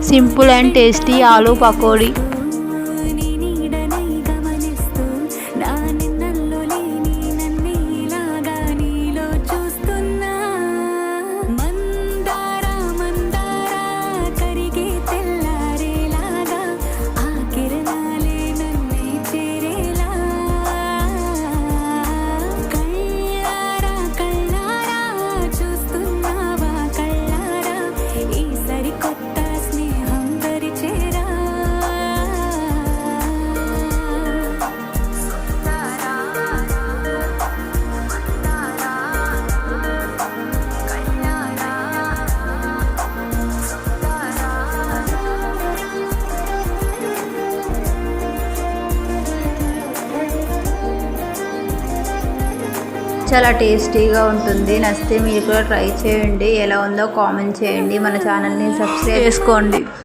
Simple and tasty aloo pakodi. చాలా టేస్టీగా ఉంటుంది. నచ్చితే మీరు కూడా ట్రై చేయండి. ఎలా ఉందో కామెంట్ చేయండి. మన ఛానల్ని సబ్స్క్రైబ్ చేసుకోండి.